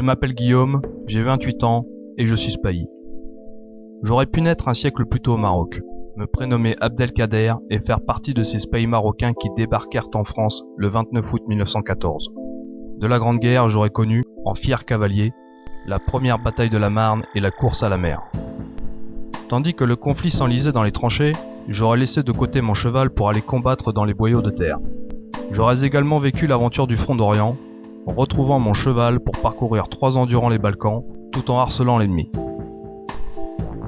m'appelle Guillaume, j'ai 28 ans et je suis spahi. J'aurais pu naître un siècle plus tôt au Maroc, me prénommer Abdelkader et faire partie de ces spahis marocains qui débarquèrent en France le 29 août 1914. De la Grande Guerre, j'aurais connu, en fier cavalier, la première bataille de la Marne et la course à la mer. Tandis que le conflit s'enlisait dans les tranchées, j'aurais laissé de côté mon cheval pour aller combattre dans les boyaux de terre. J'aurais également vécu l'aventure du front d'Orient, en retrouvant mon cheval pour parcourir 3 ans durant les Balkans, tout en harcelant l'ennemi.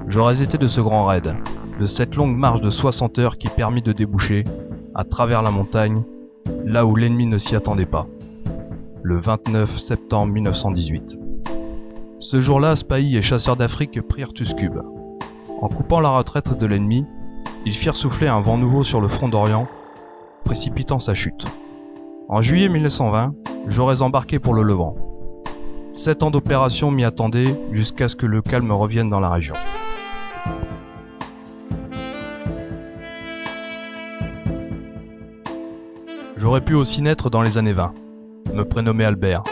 J'aurais été de ce grand raid, de cette longue marche de 60 heures qui permit de déboucher, à travers la montagne, là où l'ennemi ne s'y attendait pas, le 29 septembre 1918. Ce jour-là, spahis et chasseurs d'Afrique prirent Tuskub. En coupant la retraite de l'ennemi, ils firent souffler un vent nouveau sur le front d'Orient, précipitant sa chute. En juillet 1920, j'aurais embarqué pour le Levant. 7 ans d'opération m'y attendaient jusqu'à ce que le calme revienne dans la région. J'aurais pu aussi naître dans les années 20, me prénommer Albert,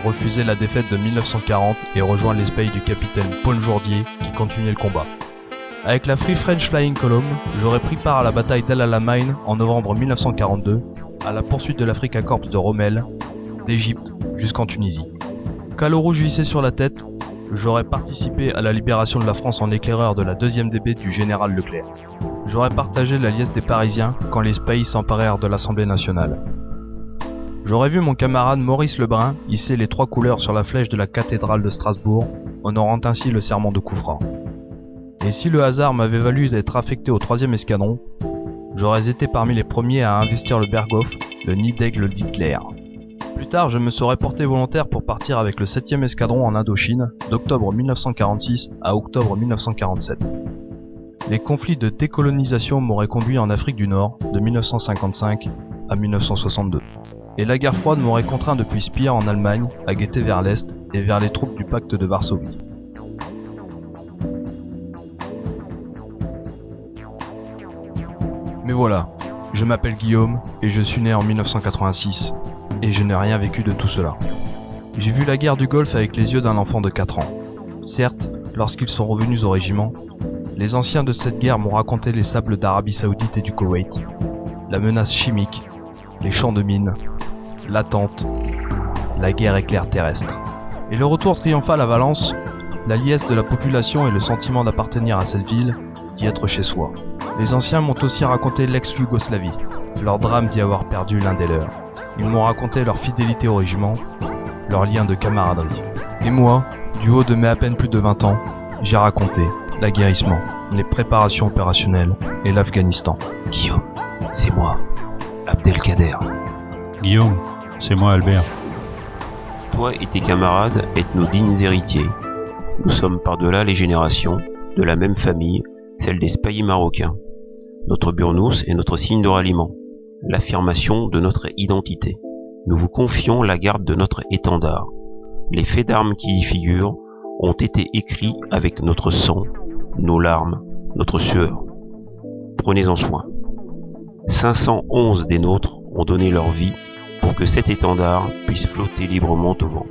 refuser la défaite de 1940 et rejoindre les spahis du capitaine Paul Jourdier qui continuait le combat. Avec la Free French Flying Column, j'aurais pris part à la bataille d'El Alamein en novembre 1942, à la poursuite de l'Africa Corps de Rommel, d'Égypte jusqu'en Tunisie. Calo rouge vissé sur la tête, j'aurais participé à la libération de la France en éclaireur de la 2e DB du général Leclerc. J'aurais partagé la liesse des Parisiens quand les spahis s'emparèrent de l'Assemblée nationale. J'aurais vu mon camarade Maurice Lebrun hisser les 3 couleurs sur la flèche de la cathédrale de Strasbourg, honorant ainsi le serment de Koufra. Et si le hasard m'avait valu d'être affecté au 3e escadron, j'aurais été parmi les premiers à investir le Berghof, le nid d'aigle d'Hitler. Plus tard, je me serais porté volontaire pour partir avec le 7e escadron en Indochine, d'octobre 1946 à octobre 1947. Les conflits de décolonisation m'auraient conduit en Afrique du Nord, de 1955 à 1962. Et la guerre froide m'aurait contraint depuis Spire en Allemagne à guetter vers l'Est et vers les troupes du pacte de Varsovie. Mais voilà, je m'appelle Guillaume et je suis né en 1986 et je n'ai rien vécu de tout cela. J'ai vu la guerre du Golfe avec les yeux d'un enfant de 4 ans. Certes, lorsqu'ils sont revenus au régiment, les anciens de cette guerre m'ont raconté les sables d'Arabie Saoudite et du Koweït, la menace chimique, les champs de mines, l'attente, la guerre éclair terrestre. Et le retour triomphal à Valence, la liesse de la population et le sentiment d'appartenir à cette ville, d'y être chez soi. Les anciens m'ont aussi raconté l'ex-Yougoslavie, leur drame d'y avoir perdu l'un des leurs. Ils m'ont raconté leur fidélité au régiment, leur lien de camaraderie. Et moi, du haut de mes à peine plus de 20 ans, j'ai raconté l'aguerrissement, les préparations opérationnelles et l'Afghanistan. Guillaume, c'est moi, Abdelkader. Guillaume, c'est moi Albert. Toi et tes camarades êtes nos dignes héritiers. Nous sommes par-delà les générations, de la même famille, celle des spahis marocains. Notre burnous est notre signe de ralliement, l'affirmation de notre identité. Nous vous confions la garde de notre étendard. Les faits d'armes qui y figurent ont été écrits avec notre sang, nos larmes, notre sueur. Prenez-en soin. 511 des nôtres ont donné leur vie pour que cet étendard puisse flotter librement au vent.